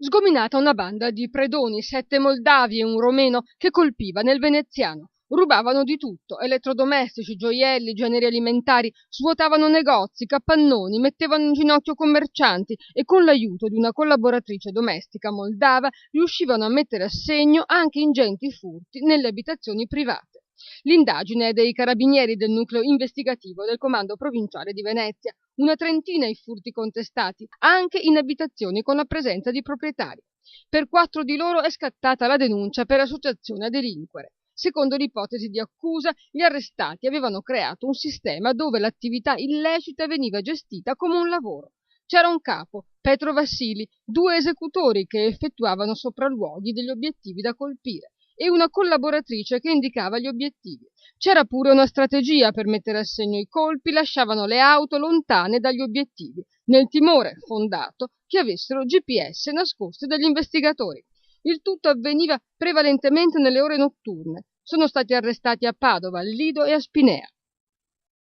Sgominata una banda di predoni, 7 moldavi e un romeno che colpiva nel veneziano. Rubavano di tutto: elettrodomestici, gioielli, generi alimentari, svuotavano negozi, capannoni, mettevano in ginocchio commercianti e con l'aiuto di una collaboratrice domestica moldava riuscivano a mettere a segno anche ingenti furti nelle abitazioni private. L'indagine è dei carabinieri del nucleo investigativo del comando provinciale di Venezia. Una trentina i furti contestati, anche in abitazioni con la presenza di proprietari. Per 4 di loro è scattata la denuncia per associazione a delinquere. Secondo l'ipotesi di accusa, gli arrestati avevano creato un sistema dove l'attività illecita veniva gestita come un lavoro. C'era un capo, Petro Vassili, 2 esecutori che effettuavano sopralluoghi degli obiettivi da colpire e una collaboratrice che indicava gli obiettivi. C'era pure una strategia per mettere a segno i colpi: lasciavano le auto lontane dagli obiettivi, nel timore fondato che avessero GPS nascosti dagli investigatori. Il tutto avveniva prevalentemente nelle ore notturne. Sono stati arrestati a Padova, a Lido e a Spinea.